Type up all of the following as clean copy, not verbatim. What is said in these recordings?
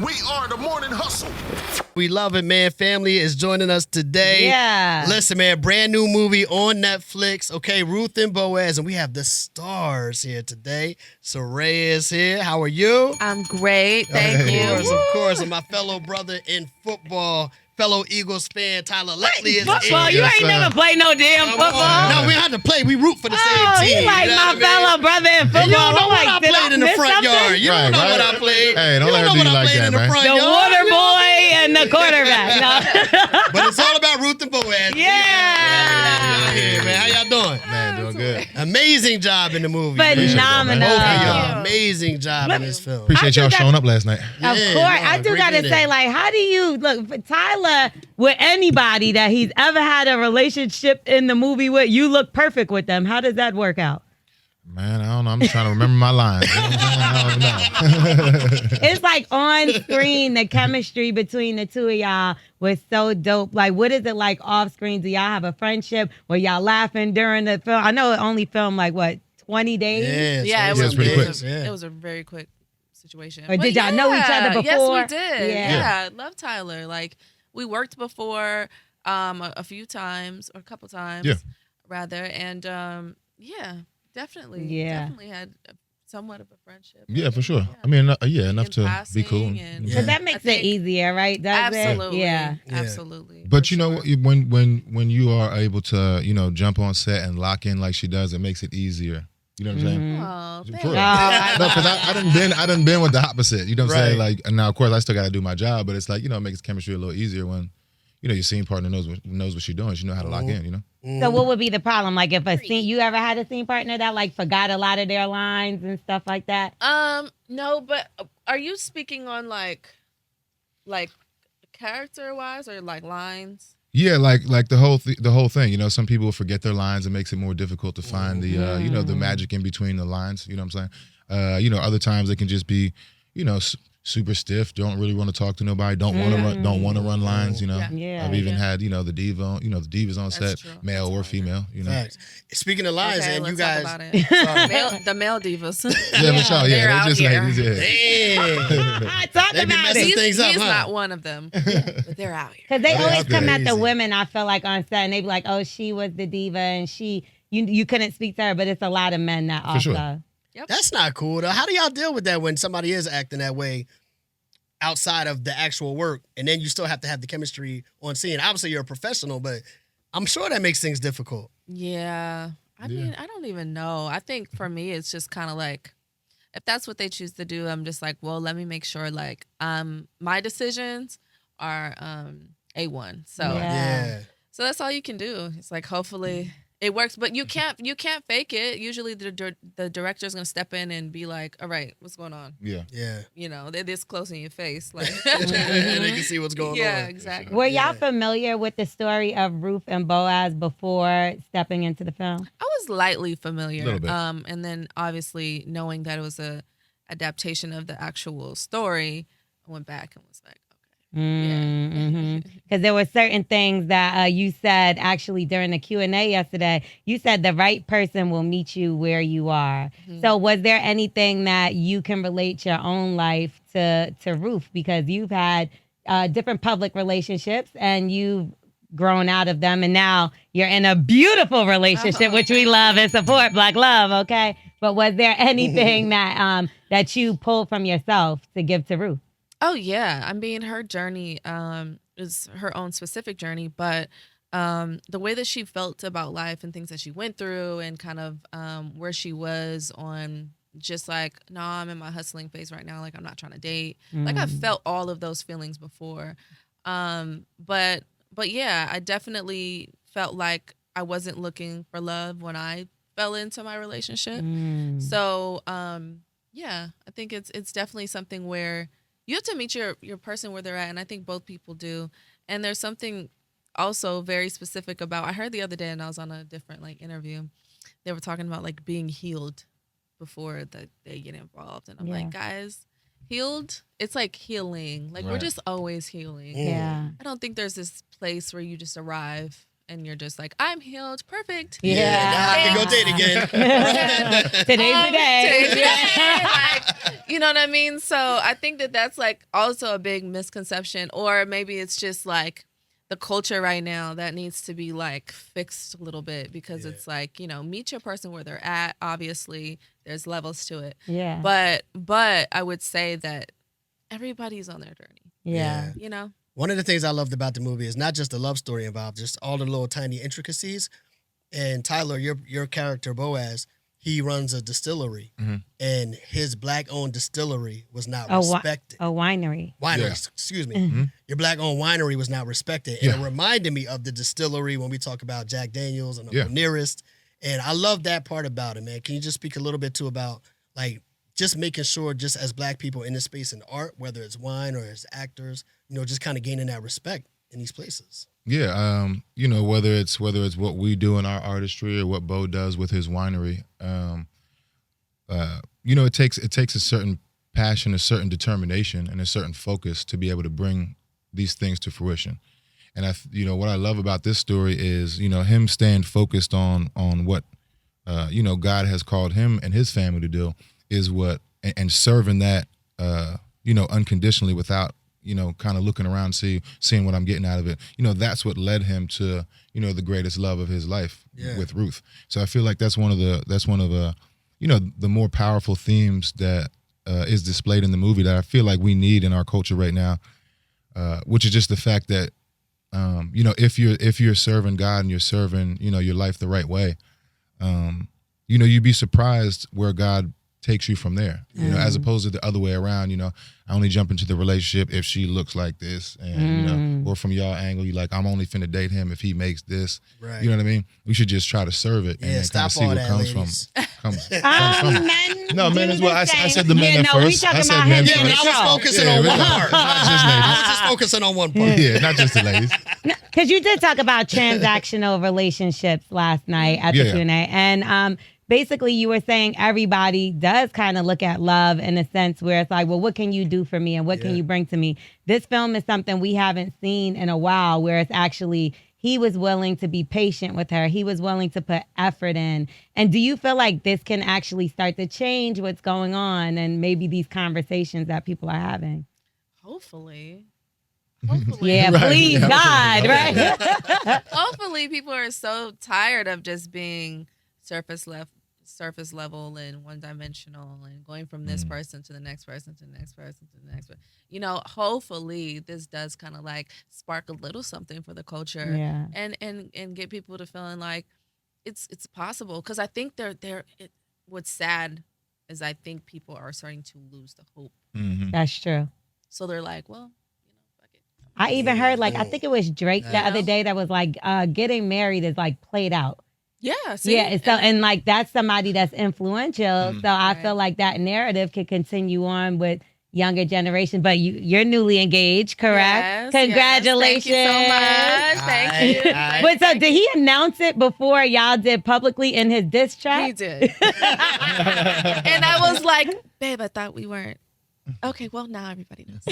We are the morning hustle. We love it, man. Family is joining us today. Yeah. Listen, man, brand new movie on Netflix. Okay, Ruth and Boaz, and we have the stars here today. Serayah is here. How are you? I'm great. Thank you. Of course. And my fellow brother in football, fellow Eagles fan, Tyler Lepley is Football? here. You ain't never played no damn football. No, we had to play. We root for the same team. He like you know my what I mean? fellow brother in football. And you don't know what I Did played in the miss front something? yard. You don't know what I played. Hey, don't you let her know do what you I like played that, in the man. front The yard. water boy and the quarterback. No. But it's all about Ruth and Boaz. Yeah. Yeah, man. How y'all doing? Man, doing good. Amazing job in the movie. man. Phenomenal. Both of Thank y'all, you. amazing job in this film. Appreciate y'all showing up last night. Of course. I do great got to meeting. say, like, how do you look for Tyler with anybody that he's ever had a relationship in the movie with? You look perfect with them. How does that work out? Man, I don't know. I'm just trying to remember my lines. You know what I'm saying? I don't know. It's like on screen, the chemistry between the two of y'all was so dope. Like, what is it like off screen? Do y'all have a friendship? Were y'all laughing during the film? I know it only filmed like, what, 20 days? Yeah, it was pretty quick. It was a very quick situation. Or did y'all know each other before? Yes, we did. Yeah. Yeah, love Tyler. Like, we worked before a few times, or a couple times, rather. And, definitely. Yeah. Definitely had somewhat of a friendship. Yeah, for sure. I mean, enough In to be passing cool. and- Because that makes it easier, right? Does Absolutely. it? Yeah. Absolutely. But For you know, sure. when you are able to, jump on set and lock in like she does, it makes it easier. You know what I'm saying? Oh, For thanks. real. No, because I done been with the opposite. You know what I'm saying? Right. Like, and now of course I still got to do my job, but it's like, it makes chemistry a little easier when, your scene partner knows what she's doing. She know how to lock in. So what would be the problem? Like if you ever had a scene partner that like forgot a lot of their lines and stuff like that? No, but are you speaking on like character wise or like lines? Yeah, like the whole thing. Some people forget their lines. It makes it more difficult to find the the magic in between the lines. You know what I'm saying? Other times they can just be, super stiff. Don't really want to talk to nobody. Don't want to run lines. Yeah. I've even had the diva, the divas on set, true. male or female. Facts. Speaking of lines, Okay, and you let's guys, talk about it. The male divas. Yeah, for sure. they're Yeah, out they're just here. ladies. Yeah. damn. Talk They be about messing it. things up, He's huh? not one of them, but they're out here. Because they Oh, always out there. come at the Easy. women, I feel like, on set, and they be like, oh, she was the diva, and you couldn't speak to her, but it's a lot of men that also. sure. That's not cool, though. How do y'all deal with that when somebody is acting that way outside of the actual work, and then you still have to have the chemistry on scene? Obviously, you're a professional, but I'm sure that makes things difficult. Yeah. I mean, I don't even know. I think for me, it's just kind of like, if that's what they choose to do, I'm just like, well, let me make sure like my decisions are A1. So Yeah. so that's all you can do. It's like, hopefully it works, but you can't fake it. Usually the director's going to step in and be like, all right, what's going on? Yeah. Yeah. They're this close in your face. Like, And they can see what's going on. yeah, exactly. Were y'all familiar with the story of Ruth and Boaz before stepping into the film? I was lightly familiar. Little bit. And then obviously knowing that it was a adaptation of the actual story, I went back and was like, Because there were certain things that you said actually during the Q&A yesterday. You said the right person will meet you where you are. So was there anything that you can relate your own life to Ruth? Because you've had different public relationships and you've grown out of them, and now you're in a beautiful relationship, which we love and support, Black love, okay? But was there anything that that you pulled from yourself to give to Ruth? Oh, yeah. I mean, her journey is her own specific journey, but the way that she felt about life and things that she went through and kind of where she was on just like, no, I'm in my hustling phase right now. Like, I'm not trying to date. Like, I felt all of those feelings before. But yeah, I definitely felt like I wasn't looking for love when I fell into my relationship. So, yeah, I think it's definitely something where you have to meet your person where they're at, and I think both people do. And there's something also very specific about, I heard the other day, and I was on a different like interview, they were talking about like being healed before they get involved. And I'm like, guys, healed, it's like healing. Like, we're just always healing. Yeah. I don't think there's this place where you just arrive and you're just like, I'm healed, perfect. Yeah. Now I can go date again. Today's the day. Today's the day. Like, you know what I mean? So I think that that's like also a big misconception, or maybe it's just like the culture right now that needs to be like fixed a little bit, because it's like, you know, meet your person where they're at. Obviously, there's levels to it. Yeah. But I would say that everybody's on their journey. Yeah. You know? One of the things I loved about the movie is not just the love story involved, just all the little tiny intricacies. And Tyler, your character Boaz, he runs a distillery, and his black-owned distillery was not respected. A winery. Excuse me. Your black-owned winery was not respected. And it reminded me of the distillery when we talk about Jack Daniels and Uncle Nearest. And I love that part about it, man. Can you just speak a little bit too about, like, just making sure, just as black people in this space in art, whether it's wine or as actors, you know, just kind of gaining that respect in these places? Yeah, you know, whether it's what we do in our artistry or what Bo does with his winery, you know, it takes a certain passion, a certain determination, and a certain focus to be able to bring these things to fruition. And you know, what I love about this story is, you know, him staying focused on what, you know, God has called him and his family to do is what, and serving that, you know, unconditionally without, you know, kind of looking around, seeing what I'm getting out of it. You know, that's what led him to, you know, the greatest love of his life with Ruth. So I feel like that's one of the, you know, the more powerful themes that is displayed in the movie that I feel like we need in our culture right now, which is just the fact that, you know, if you're serving God and you're serving, you know, your life the right way, you know, you'd be surprised where God takes you from there, you know, as opposed to the other way around. You know, I only jump into the relationship if she looks like this, and you know, or from y'all angle, you like, I'm only finna date him if he makes this. Right. You know what I mean? We should just try to serve it and then kind of see what comes from it. No, men as well. I said the men at first. I said men first. I was focusing on one part. I was just focusing on one part. Yeah, not just the ladies. Because you did talk about transactional relationships last night at the Q&A, and basically you were saying everybody does kind of look at love in a sense where it's like, well, what can you do for me and what can you bring to me? This film is something we haven't seen in a while, where it's actually, he was willing to be patient with her. He was willing to put effort in. And do you feel like this can actually start to change what's going on and maybe these conversations that people are having? Hopefully. Yeah, right. Please, God, right? Hopefully people are so tired of just being surface level and one-dimensional and going from this person to the next person to the next person to the next person. You know, hopefully this does kind of like spark a little something for the culture, and get people to feeling like it's possible. Because I think what's sad is I think people are starting to lose the hope. That's true. So they're like, well, you know, fuck it. I even heard, like, I think it was Drake the other day that was like, getting married is like played out. Yeah. See? Yeah. So, and like, that's somebody that's influential. So I feel like that narrative could continue on with younger generation. But you're newly engaged, correct? Yes, Congratulations. Yes. Thank you so much. Thank you. But so did he announce it before y'all did publicly in his diss track? He did. And I was like, babe, I thought we weren't. Okay, well, now everybody knows.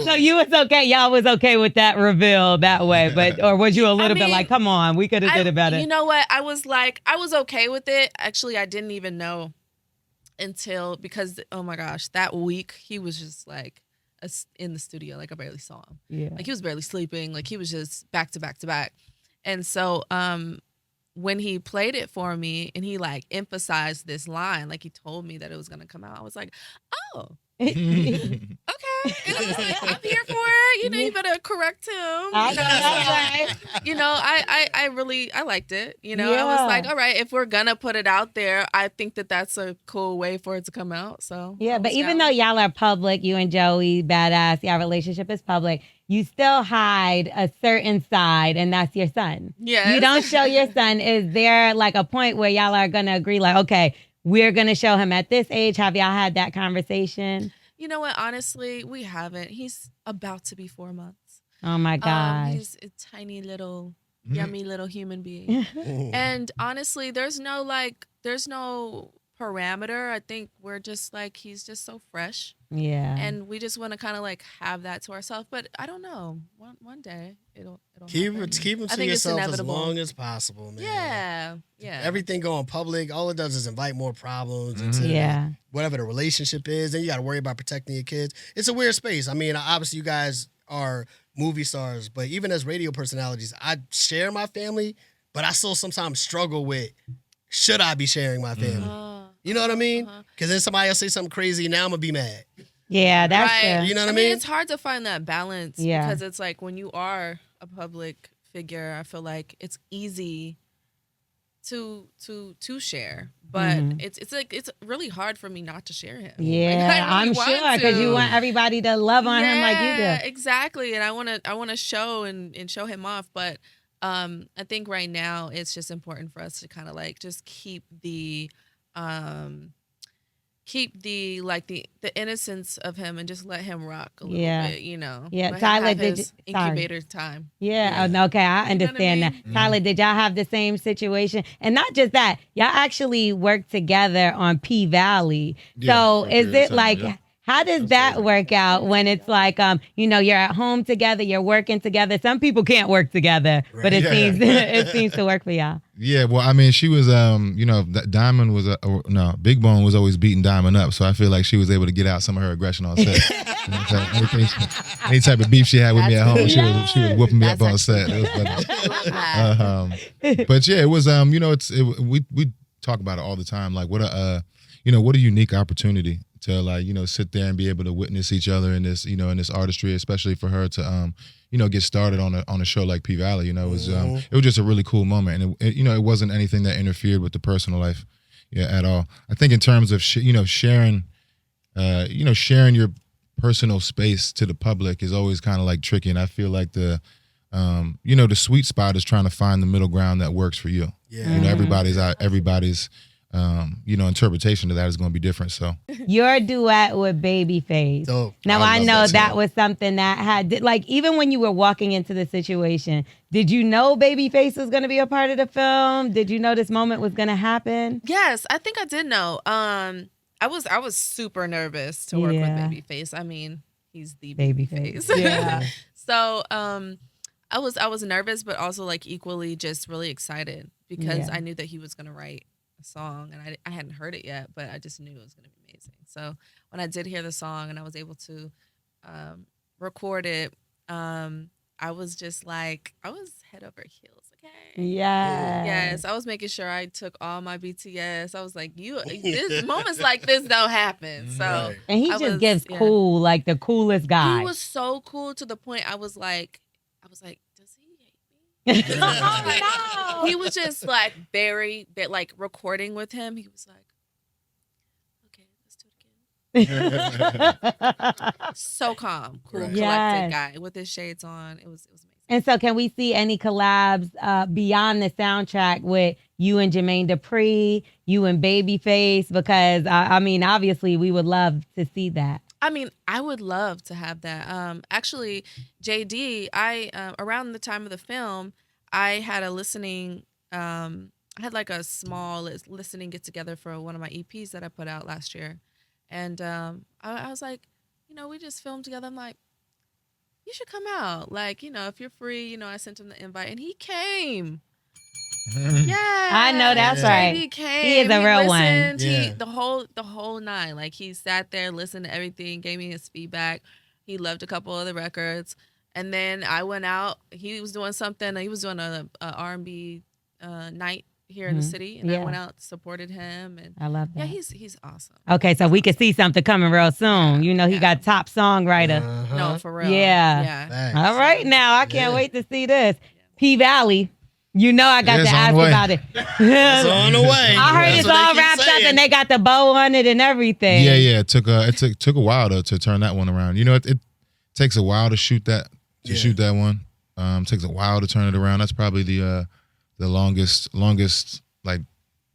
So you was okay. Y'all was okay with that reveal that way, but or was you a little bit like, come on, we could have did it better? You know what? I was okay with it. Actually, I didn't even know until, because, oh my gosh, that week he was just like in the studio. Like, I barely saw him. Yeah. Like, he was barely sleeping. Like, he was just back to back to back. And so when he played it for me and he like emphasized this line, like he told me that it was going to come out, I was like, oh, okay. And I was like, I'm here for it. You know, you better correct him. You know, I liked it. You know, I was like, all right, if we're going to put it out there, I think that that's a cool way for it to come out. So yeah, but even though y'all are public, you and Joey Badass, y'all relationship is public, you still hide a certain side, and that's your son. Yes. You don't show your son. Is there like a point where y'all are going to agree, like, okay, we're going to show him at this age? Have y'all had that conversation? You know what? Honestly, we haven't. He's about to be 4 months. Oh, my gosh. He's a tiny little, yummy little human being. And honestly, there's no parameter. I think we're just like, he's just so fresh. Yeah. And we just want to kind of like have that to ourselves. But I don't know. One day it'll Keep happen. them I to think it's yourself as inevitable. long as possible, man. Yeah. Yeah. Everything going public, all it does is invite more problems Mm-hmm. into Yeah. whatever the relationship is. Then you got to worry about protecting your kids. It's a weird space. I mean, obviously you guys are movie stars, but even as radio personalities, I share my family, but I still sometimes struggle with, should I be sharing my family? You know what I mean? Because then somebody else say something crazy, now I'm going to be mad. Yeah, that's Right. true. You know what I mean? It's hard to find that balance Yeah. because it's like when you are a public figure, I feel like it's easy to share, but it's like it's really hard for me not to share him. Like, Yeah, I really I'm want sure because you to. want everybody to love on him like you Yeah, do. exactly. And I want to show and show him off, but I think right now it's just important for us to kind of like just keep the like the innocence of him and just let him rock a little bit, you know. Yeah, Let him Tyler, have did his you- sorry. incubator time. Yeah, okay, I understand I that. mean? Tyler, did y'all have the same situation? And not just that, y'all actually worked together on P-Valley. Yeah, So for a is period it of time, like, yeah. how does that work out when it's like, you know, you're at home together, you're working together. Some people can't work together, but it Yeah. seems it seems to work for y'all. Yeah, well, I mean, she was, you know, Diamond was, Big Bone was always beating Diamond up, so I feel like she was able to get out some of her aggression on set. You know what I'm saying? Any type of beef she had with me at home, she was whooping me up on set. It was funny. But yeah, it was, you know, we talk about it all the time. Like, what a unique opportunity to, like, you know, sit there and be able to witness each other in this, you know, in this artistry, especially for her to, you know, get started on a show like P-Valley. You know, it was just a really cool moment, and it, you know, it wasn't anything that interfered with the personal life, at all. I think in terms of sharing your personal space to the public is always kind of like tricky, and I feel like the sweet spot is trying to find the middle ground that works for you. Yeah. You know, everybody's interpretation of that is going to be different. So Your duet with Babyface. Dope. Now I I love know that that song. was something that had, like, even when you were walking into the situation, did you know Babyface was going to be a part of the film? Did you know this moment was going to happen? Yes, I think I did know. I was super nervous to work Yeah. with Babyface. I mean, he's the Babyface. Babyface. Yeah. So I was nervous, but also like equally just really excited because Yeah. I knew that he was gonna write a song, and I hadn't heard it yet, but I just knew it was gonna be amazing. So when I did hear the song and I was able to record it, I was just like, I was head over heels. Okay. Yeah. Yes, I was making sure I took all my BTS. I was like, moments like this don't happen. So Right. And he I just was- gives yeah. cool, like the coolest guy. he was so cool to the point I was like, does he hate me? Oh, no. He was just like like recording with him. He was like, okay, let's do it again. So calm, cool, Right. collected Yes. guy with his shades on. It was amazing. And so can we see any collabs beyond the soundtrack with you and Jermaine Dupri, you and Babyface? Because, I mean, obviously we would love to see that. I mean, I would love to have that. Actually, JD, around the time of the film, I had a listening. I had like a small listening get together for one of my EPs that I put out last year, and I was like, we just filmed together. I'm like, you should come out. Like, if you're free, I sent him the invite, and he came. Yeah, I know that's Yeah. right. JD came. He is a real one. listened, Yeah. The whole night. Like, he sat there, listened to everything, gave me his feedback. He loved a couple of the records, and then I went out. He was doing something. He was doing a R&B night here in the city, and Yeah. I went out, supported him, and I love that. yeah, he's awesome. Okay, so we could see something coming real soon. He Yeah. got top songwriter. Uh-huh. No, for real. Yeah. Yeah. Thanks. All right, now I can't Yeah. wait to see this. P-Valley, I got It's to on ask the way. about it. It's on the way. I heard That's it's what they all keep wrapped up saying. and they got the bow on it and everything. yeah, it took a while to turn that one around. It takes a while to shoot that one. Takes a while to turn it around. That's probably the longest like,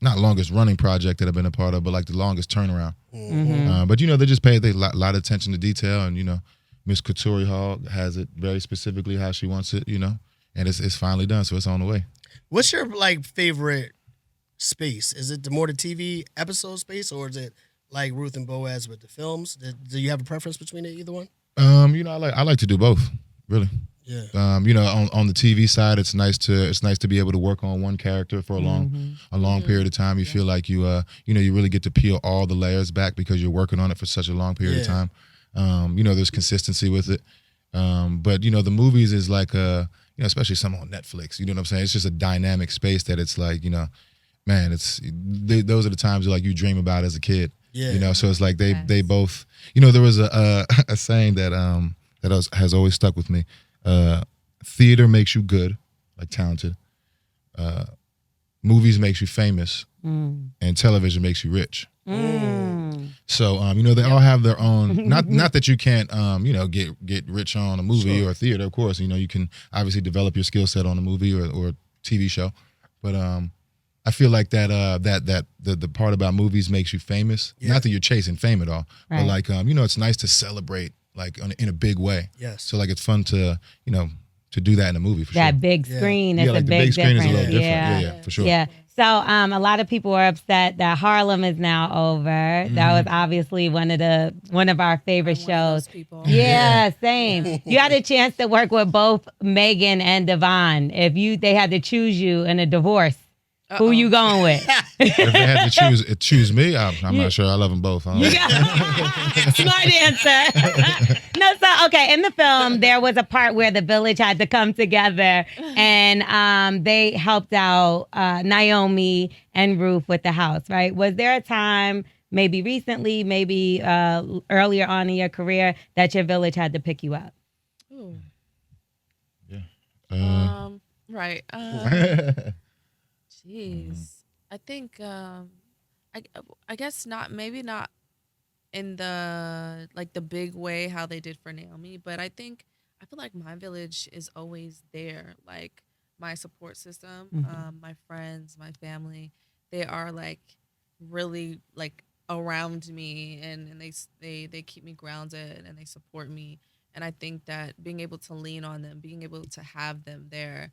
not longest running project that I've been a part of, but like the longest turnaround. Mhm. But they just paid a lot of attention to detail, and Miss Couture Hall has it very specifically how she wants it, and it's finally done, so it's on the way. What's your favorite space? Is it the TV episode space, or is it like Ruth and Boaz with the films? Do you have a preference between either one? I like to do both, really. Yeah. On the TV side, it's nice to be able to work on one character for a long period of time. You feel like you really get to peel all the layers back because you're working on it for such a long period of time. There's consistency with it. But the movies is like especially some on Netflix. You know what I'm saying? It's just a dynamic space that it's like, man, those are the times like you dream about as a kid. Yeah. So it's like they both. There was a saying that has always stuck with me. Theater makes you good, like talented. Movies makes you famous, and television makes you rich. So they all have their own. Not that you can't get rich on a movie or a theater. Of course, you can obviously develop your skill set on a movie or TV show, but I feel like that the part about movies makes you famous. Yeah. Not that you're chasing fame at all, right. But like it's nice to celebrate like in a big way. Yes. So like it's fun to to do that in a movie for that sure. big screen is like a the big big screen difference. is a little different. Yeah, for sure. Yeah. So a lot of people are upset that Harlem is now over. That was obviously one of our favorite shows. Yeah, same. You had a chance to work with both Megan and Devon. If they had to choose you in a divorce, who you going with? If they had to choose me, I'm not sure. I love them both. Smart answer. No, so okay. In the film, there was a part where the village had to come together, and they helped out Naomi and Ruth with the house. Right? Was there a time, maybe recently, maybe earlier on in your career, that your village had to pick you up? Ooh. Yeah. Right. Jeez. I think I guess not, maybe not in the big way how they did for Naomi, but I feel like my village is always there. Like my support system, my friends, my family, they are like really like around me and they keep me grounded and they support me. And I think that being able to lean on them, being able to have them there,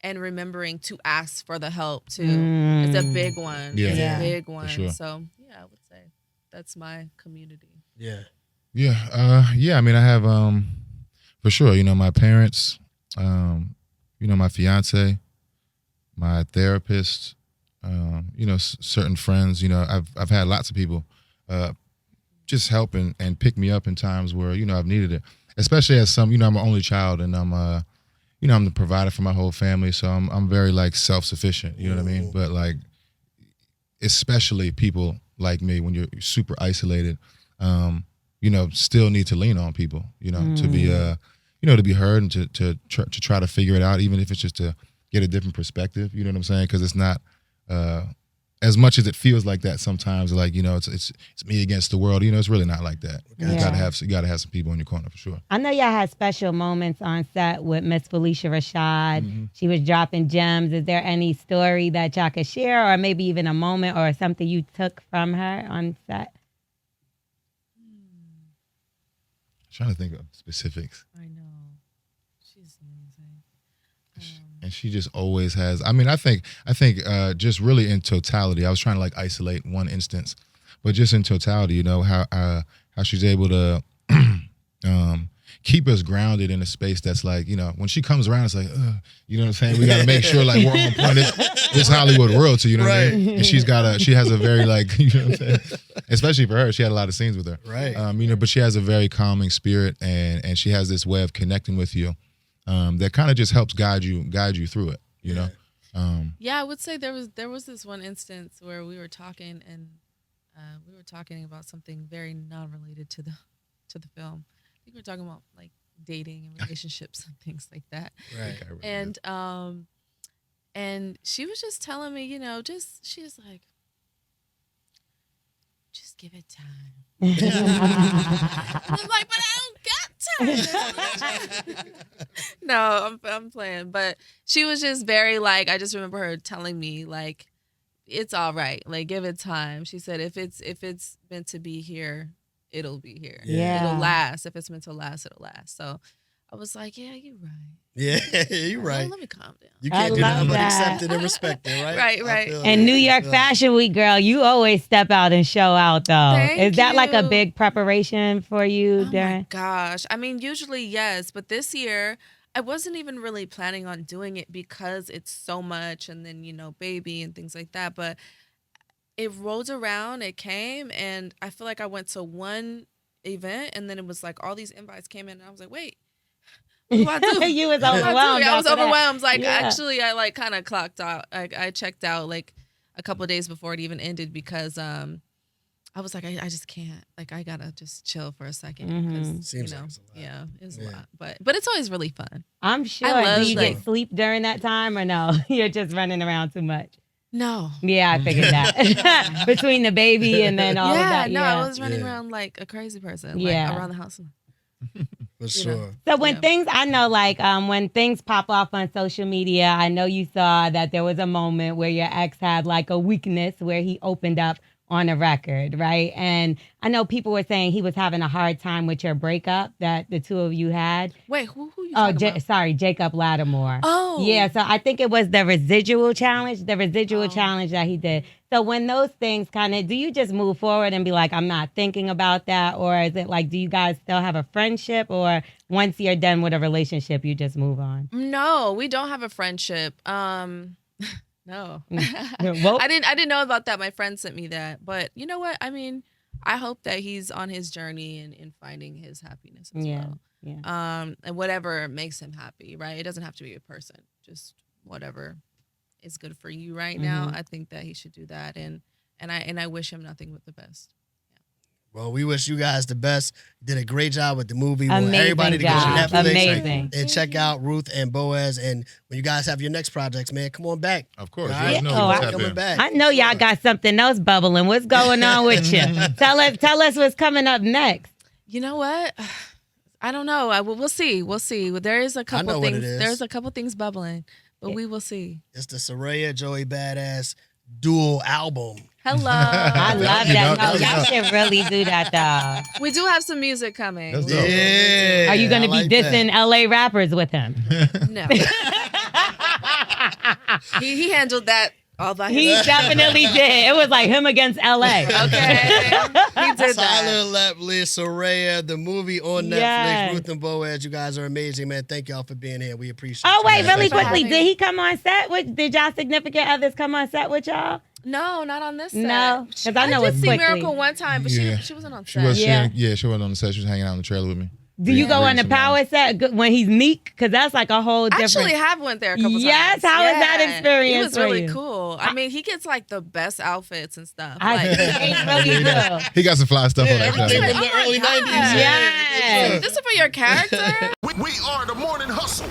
and remembering to ask for the help too. It's a big one. Yeah. It's a big one. Sure. So yeah, I would say that's my community. Yeah. Yeah. I mean, I have for sure. My parents. My fiance, my therapist. Certain friends. I've had lots of people just help and pick me up in times where I've needed it. Especially as I'm an only child and I'm I'm the provider for my whole family, so I'm very like self-sufficient, you know what I mean? But like, especially people like me, when you're super isolated, still need to lean on people, to be, to be heard and to try to figure it out, even if it's just to get a different perspective, you know what I'm saying? Because it's not, as much as it feels like that sometimes, like, it's me against the world, it's really not like that. Yeah. You gotta have some people in your corner for sure. I know y'all had special moments on set with Miss Phylicia Rashad. She was dropping gems. Is there any story that y'all could share, or maybe even a moment or something you took from her on set? Trying to think of specifics. I know. She's amazing. And she just always has. I mean, I think just really in totality. I was trying to like isolate one instance, but just in totality, how she's able to keep us grounded in a space that's like, when she comes around, it's like, you know what I'm saying? We got to make sure like we're on point. It's Hollywood royalty, you know what I mean? And she has a very like, you know what I'm saying? Especially for her, she had a lot of scenes with her, right? But she has a very calming spirit, and she has this way of connecting with you. That kind of just helps guide you through it, you know. Yeah, I would say there was this one instance where we were talking and we were talking about something very non-related to the film. I think we were talking about like dating and relationships and things like that. Right. And she was just telling me, she was like, just give it time. I'm like, but I don't got time. No, I'm playing. But she was just very like, I just remember her telling me like, it's all right. Like, give it time. She said, if it's meant to be here, it'll be here. Yeah. It'll last. If it's meant to last, it'll last. So I was like, yeah, you're right. Yeah, you're right. Let me calm down. You I can't do nothing love but that. accept it and respect it, right? Right, I right. feel And it. New I York feel it. Fashion Week, girl, you always step out and show out, though. Thank Is that like a you. big preparation for you, Oh my Darren? gosh. I mean, usually yes, but this year I wasn't even really planning on doing it because it's so much and then, baby and things like that. But it rolled around, it came, and I feel like I went to one event and then it was like all these invites came in and I was like, wait, what do I do? You was What do I do? overwhelmed. I was after that. overwhelmed. Like, Yeah. actually, I like kind of clocked out. I checked out like a couple of days before it even ended because I was like, I just can't. Like, I gotta just chill for a second. Because, Seems like it's a lot. Yeah, it's Yeah. a lot. But it's always really fun. I'm sure. love, Do you like- get sleep during that time or no? You're just running around too much. No. Yeah, I figured that. Between the baby and then all of that. No, Yeah. I was running Yeah. around like a crazy person. Yeah. Like, around the house. For sure. So when Yeah. things, I know, like when things pop off on social media, I know you saw that there was a moment where your ex had like a weakness where he opened up on a record, right? And I know people were saying he was having a hard time with your breakup that the two of you had. Wait, who you Oh, talking about? sorry, Jacob Lattimore. Oh. Yeah, so I think it was the residual challenge Oh. challenge that he did. So when those things kind of, do you just move forward and be like, I'm not thinking about that? Or is it like, do you guys still have a friendship? Or once you're done with a relationship, you just move on? No, we don't have a friendship. No. Well- I didn't know about that. My friend sent me that. But you know what? I mean, I hope that he's on his journey and in finding his happiness as Yeah, well. yeah. And whatever makes him happy, right? It doesn't have to be a person. Just whatever is good for you right now. I think that he should do that. And I wish him nothing but the best. Well, we wish you guys the best. You did a great job with the movie. We want Amazing everybody to go to job. Netflix Amazing. and check out Ruth and Boaz. And when you guys have your next projects, man, come on back. Of course. All Let us right? know. Oh, We'll I- tap coming in. back. I know y'all got something else bubbling. What's going on with you? Tell us what's coming up next. You know what? I don't know. We'll see. We'll see. There is a know couple what things. it is. There's a couple things bubbling, but we will see. It's the Serayah Joey Badass dual album. Hello. I love You that. know, No, you y'all know. should really do that, though. We do have some music coming. That's dope. Yeah. Are you going to I be like dissing that. LA rappers with him? No. he handled that all by He himself. definitely did. It was like him against LA. Okay. He did that. Tyler Lepley Serayah, the movie on Netflix, Yes. Ruth and Boaz. You guys are amazing, man. Thank y'all for being here. We appreciate Oh, you. wait, man. really Thanks for quickly. having Did me. he come on set? Did y'all significant others come on set with y'all? No, not on this set. No, 'cause I know did it's see quickly. Miracle one time, but Yeah. she wasn't on She set. was Yeah. she wasn't on the set. She was hanging out in the trailer with me. Do you go on the Some power set when he's meek? Because that's like a whole I different. actually have went there a couple Yes, times. how was that Yeah. experience It was for really you? cool. I mean, he gets like the best outfits and stuff. I Like, really do. He got some fly stuff on that Everything trailer. from the Oh my early God. 90s. Yes. this is for your character. We are the morning hustle.